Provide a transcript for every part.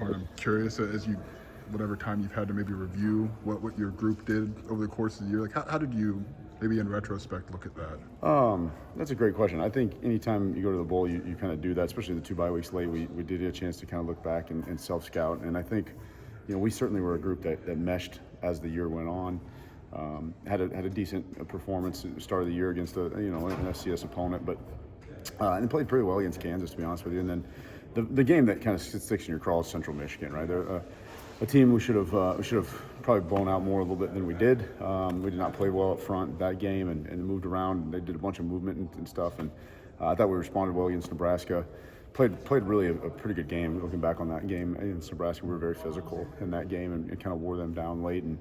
Bart, I'm curious as you, whatever time you've had to maybe review what your group did over the course of the year. Like, how did you, maybe in retrospect, look at that? That's a great question. I think anytime you go to the bowl, you kind of do that, especially the 2 bye weeks late. We did get a chance to kind of look back and self-scout. And I think, we certainly were a group that meshed as the year went on. Had a decent performance at the start of the year against an FCS opponent, but and played pretty well against Kansas, to be honest with you. And then the game that kind of sticks in your craw is Central Michigan, right? They're a team we should have probably blown out more a little bit than we did. We did not play well up front that game and moved around. They did a bunch of movement and stuff, and I thought we responded well against Nebraska. Played really a pretty good game. Looking back on that game against Nebraska, we were very physical in that game and kind of wore them down late. And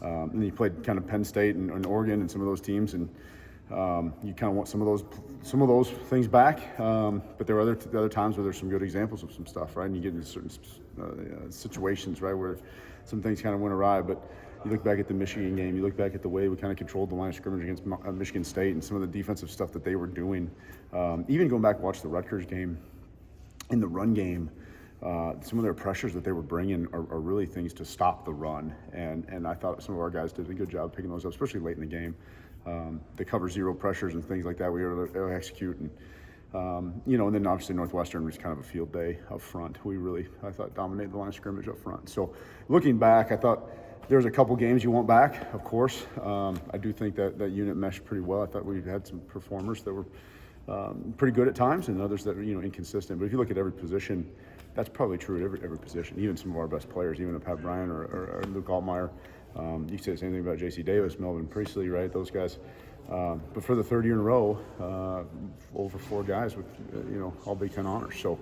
then you played kind of Penn State and Oregon and some of those teams, and you kind of want some of those things back. But there were other times where there's some good examples of some stuff, right? And you get into certain situations, right, where some things kind of went awry. But you look back at the Michigan game, you look back at the way we kind of controlled the line of scrimmage against Michigan State and some of the defensive stuff that they were doing. Even going back and watch the Rutgers game, in the run game, some of their pressures that they were bringing are really things to stop the run. And I thought some of our guys did a good job picking those up, especially late in the game. They cover zero pressures and things like that. We were able to execute. And then obviously Northwestern was kind of a field day up front. We really, I thought, dominated the line of scrimmage up front. So looking back, I thought there was a couple games you want back, of course. I do think that unit meshed pretty well. I thought we had some performers that were pretty good at times, and others that are inconsistent. But if you look at every position, that's probably true at every position. Even some of our best players, even a Pat Bryant or Luke Altmaier. You can say the same thing about J.C. Davis, Melvin Priestley, right? Those guys. But for the third year in a row, over 4 guys with all Big Ten honors. So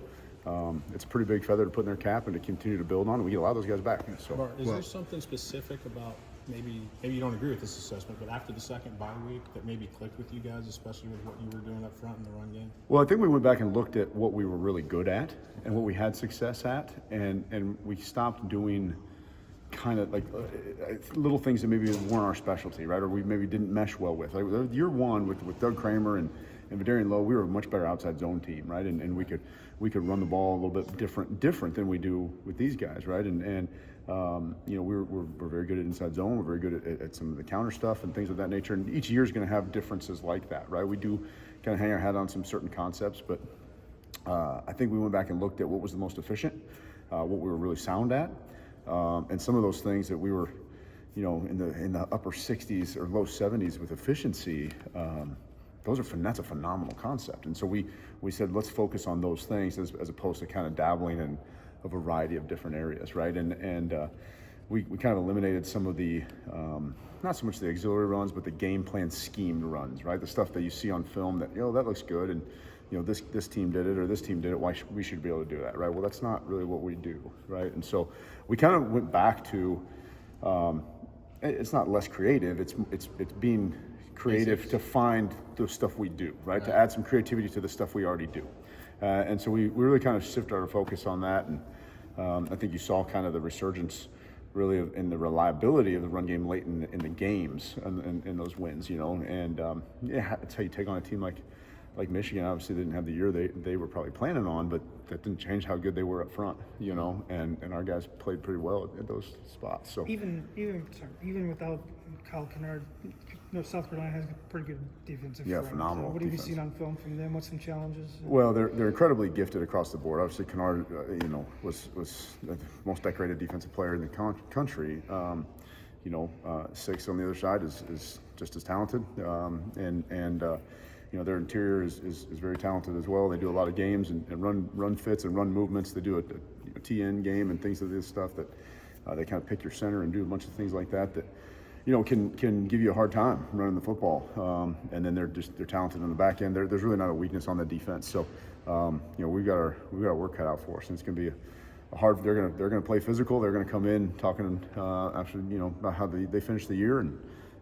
it's a pretty big feather to put in their cap and to continue to build on. And we get a lot of those guys back. So, Bart, is there something specific about maybe you don't agree with this assessment, but after the second bye week that maybe clicked with you guys, especially with what you were doing up front in the run game? Well, I think we went back and looked at what we were really good at and what we had success at, and we stopped doing kind of like little things that maybe weren't our specialty, right? Or we maybe didn't mesh well with. Like year one with Doug Kramer and Vidarian Lowe, we were a much better outside zone team, right? And we could run the ball a little bit different than we do with these guys, right? And we're very good at inside zone. We're very good at some of the counter stuff and things of that nature. And each year is going to have differences like that, right? We do kind of hang our hat on some certain concepts, but I think we went back and looked at what was the most efficient, what we were really sound at, and some of those things that we were, in the upper 60s or low 70s with efficiency. That's a phenomenal concept. And so we said, let's focus on those things as opposed to kind of dabbling in a variety of different areas, right? And we kind of eliminated some of the, not so much the auxiliary runs, but the game plan schemed runs, right? The stuff that you see on film that, that looks good, and this team did it or this team did it, we should be able to do that, right? Well, that's not really what we do, right? And so we kind of went back to, it's not less creative, it's being creative to find the stuff we do, right? To add some creativity to the stuff we already do. And so we really kind of shifted our focus on that, and I think you saw kind of the resurgence really in the reliability of the run game late in the games and in those wins, and that's how you take on a team like Michigan. Obviously, they didn't have the year they were probably planning on, but that didn't change how good they were up front, and our guys played pretty well at those spots. So even without Kyle Kennard, South Carolina has a pretty good defensive front. Phenomenal. What have you seen on film from them? What's some challenges? Well, they're incredibly gifted across the board. Obviously, Kennard, was the most decorated defensive player in the country. Six on the other side is just as talented, their interior is very talented as well. They do a lot of games and run fits and run movements. They do a TN game and things of this stuff that they kind of pick your center and do a bunch of things like that can give you a hard time running the football. And then they're talented on the back end. There's really not a weakness on the defense. So we've got our work cut out for us, and it's going to be a hard. They're going to play physical. They're going to come in talking after about how they finished the year, and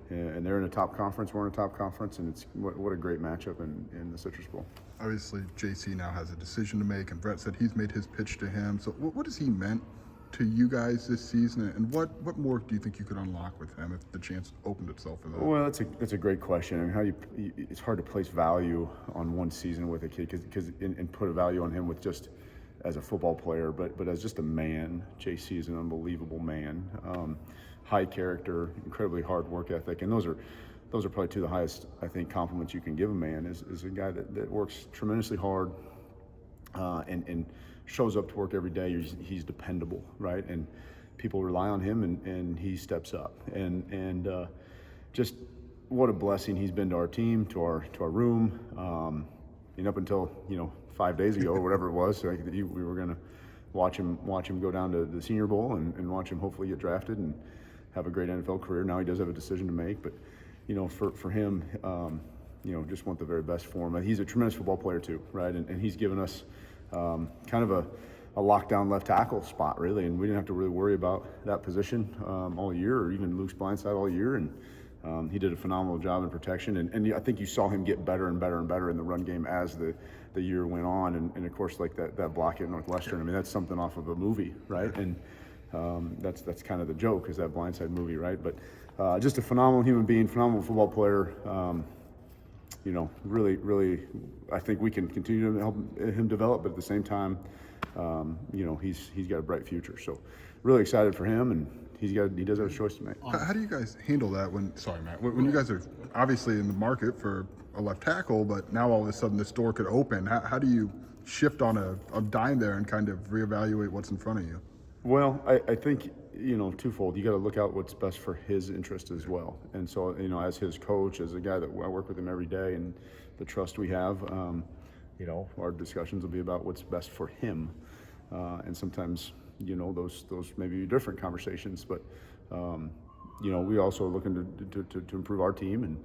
they're in a top conference. We're in a top conference, and it's what a great matchup in the Citrus Bowl. Obviously, JC now has a decision to make, and Brett said he's made his pitch to him. So what has he meant to you guys this season, and what more do you think you could unlock with him if the chance opened itself for that? Well, that's a great question. I mean, it's hard to place value on one season with a kid because and put a value on him with just as a football player, but as just a man. JC is an unbelievable man. High character, incredibly hard work ethic, and those are probably two of the highest, I think, compliments you can give a man is a guy that works tremendously hard and shows up to work every day. He's dependable, right? And people rely on him, and he steps up. And just what a blessing he's been to our team, to our room. And up until 5 days ago or whatever it was, we were going to watch him go down to the Senior Bowl and watch him hopefully get drafted and have a great NFL career. Now he does have a decision to make, but for him, just want the very best for him. He's a tremendous football player too, right? And he's given us kind of a lockdown left tackle spot, really, and we didn't have to really worry about that position all year, or even Luke's blindside all year. And he did a phenomenal job in protection, and I think you saw him get better and better and better in the run game as the year went on. And of course, like that block at Northwestern, I mean, that's something off of a movie, right? And that's kind of the joke, is that blindside movie, right? But just a phenomenal human being, phenomenal football player. Really, I think we can continue to help him develop, but at the same time, he's got a bright future. So really excited for him, and he does have a choice to make. How do you guys handle that when you guys are obviously in the market for a left tackle, but now all of a sudden this door could open? How do you shift on a dime there and kind of reevaluate what's in front of you? Well, I think, twofold. You got to look out what's best for his interest as well. And so, as his coach, as a guy that I work with him every day, and the trust we have, our discussions will be about what's best for him. And sometimes, those may be different conversations, but, we also are looking to improve our team and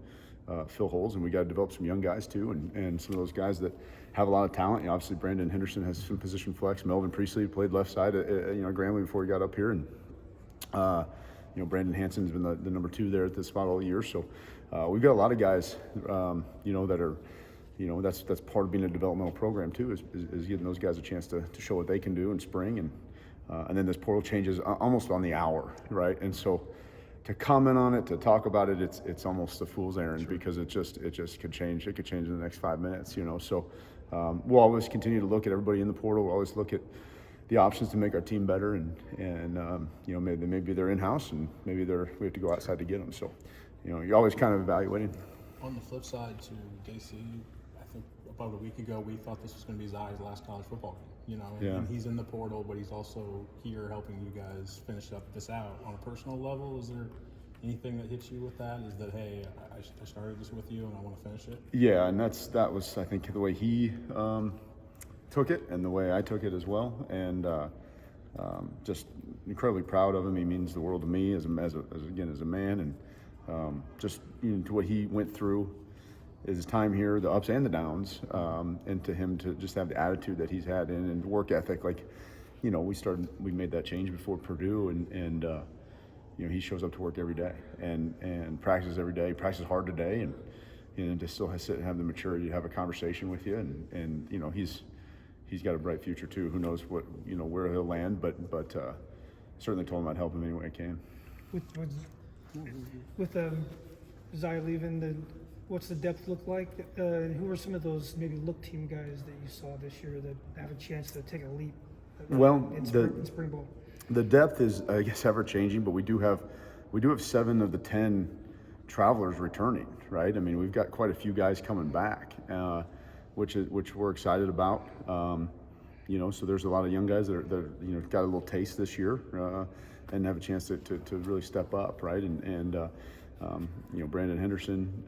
fill holes, and we got to develop some young guys too, and some of those guys that have a lot of talent. Obviously, Brandon Henderson has some position flex. Melvin Priestley played left side at Grambling before he got up here, and Brandon Hanson's been the number 2 there at this spot all year. So we've got a lot of guys, that are, that's part of being a developmental program too, is giving those guys a chance to show what they can do in spring, and then this portal changes almost on the hour, right? And so to comment on it, to talk about it, it's almost a fool's errand. Sure. Because it just could change. It could change in the next 5 minutes, So we'll always continue to look at everybody in the portal. We'll always look at the options to make our team better, and maybe they're in-house, and maybe we have to go outside to get them. So, you're always kind of evaluating. On the flip side, to JC, I think about a week ago we thought this was going to be Zai's last college football game. And he's in the portal, but he's also here helping you guys finish this out. On a personal level, is there anything that hits you with that? Is that, hey, I started this with you and I want to finish it? Yeah, and that was, I think, the way he took it, and the way I took it as well, and just incredibly proud of him. He means the world to me as a man, and just to what he went through, his time here, the ups and the downs, and to him to just have the attitude that he's had and work ethic. Like, we made that change before Purdue, and he shows up to work every day and practices every day, practices hard today, and to still sit and have the maturity to have a conversation with you, and he's got a bright future too. Who knows where he'll land, but certainly told him I'd help him any way I can. With Zai leaving, what's the depth look like? And who are some of those maybe look team guys that you saw this year that have a chance to take a leap? In spring ball. The depth is, I guess, ever changing, but we do have 7 of the 10 travelers returning, right? I mean, we've got quite a few guys coming back, which we're excited about. So there's a lot of young guys that got a little taste this year and have a chance to really step up, right? And Brandon Henderson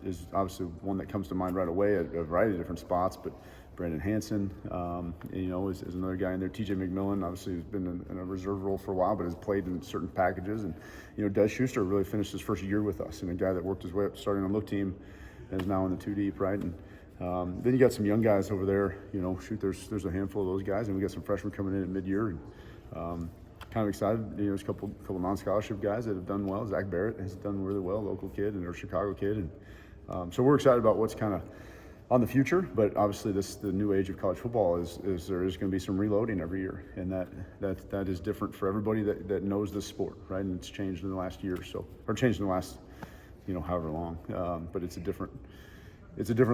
is obviously one that comes to mind right away at a variety of different spots, but Brandon Hanson, is another guy in there. TJ McMillan, obviously, has been in a reserve role for a while, but has played in certain packages. And, Des Schuster really finished his first year with us, and a guy that worked his way up starting on the look team and is now in the 2 deep, right? And then you got some young guys over there. There's a handful of those guys, and we got some freshmen coming in at mid-year. And kind of excited. There's a couple non-scholarship guys that have done well. Zach Barrett has done really well, local kid and a Chicago kid. And so we're excited about what's kind of on the future, but obviously the new age of college football is there is going to be some reloading every year, and that is different for everybody that knows this sport, right? And it's changed in the last year or so, or changed in the last however long, but it's a different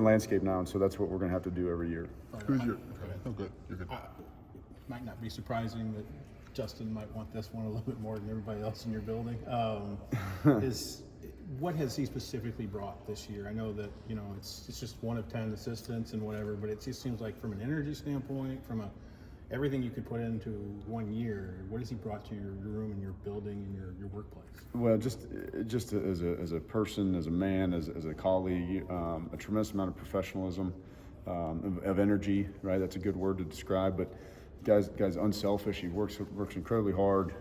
landscape now, and so that's what we're going to have to do every year. Who's your? Okay, oh, good. You're good. might not be surprising that Justin might want this one a little bit more than everybody else in your building. Is what has he specifically brought this year? I know that it's just one of 10 assistants and whatever, but it just seems like from an energy standpoint, from everything you could put into 1 year, what has he brought to your room and your building and your workplace? Well, just as a person, as a man, as a colleague, a tremendous amount of professionalism, of energy, right? That's a good word to describe, but guy's unselfish. He works incredibly hard,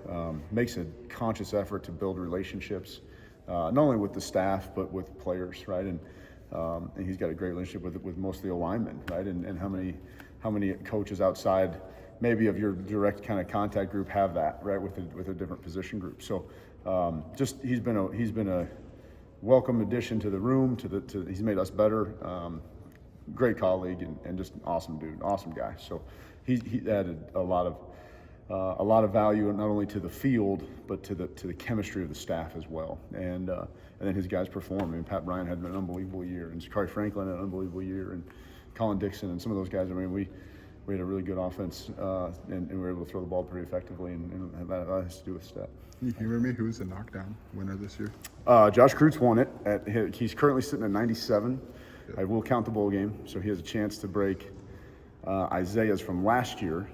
makes a conscious effort to build relationships, not only with the staff but with players, right? And he's got a great relationship with most of the linemen, right? And how many coaches outside maybe of your direct kind of contact group have that, right? With a different position group. So just he's been a welcome addition to the room. He's made us better. Great colleague and just an awesome dude, awesome guy. So he added a lot of value not only to the field but to the chemistry of the staff as well. And then his guys perform. I mean, Pat Bryant had an unbelievable year, and Zachary Franklin had an unbelievable year, and Colin Dixon and some of those guys. I mean, we had a really good offense, and we were able to throw the ball pretty effectively, and that has to do with stat. Can you remember me? Who was the knockdown winner this year? Josh Kreutz won it. He's currently sitting at 97. I will count the bowl game, so he has a chance to break Isaiah's from last year.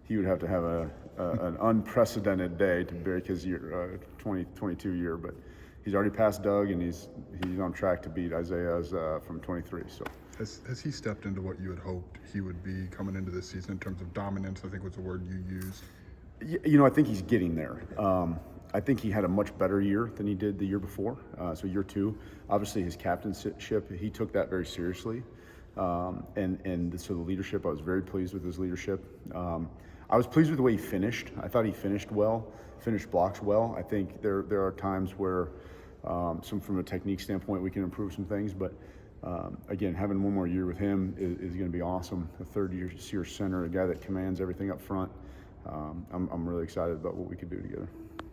He would have to have an unprecedented day to break his year 2022 year, but he's already passed Doug, and he's on track to beat Isaiah's from 23. So has he stepped into what you had hoped he would be coming into this season in terms of dominance? I think was the word you used. I think he's getting there. I think he had a much better year than he did the year before. So year two, obviously his captainship, he took that very seriously. And so the leadership, I was very pleased with his leadership. I was pleased with the way he finished. I thought he finished blocks well. I think there are times where from a technique standpoint, we can improve some things. But again, having one more year with him is going to be awesome. A third-year center, a guy that commands everything up front. I'm really excited about what we could do together.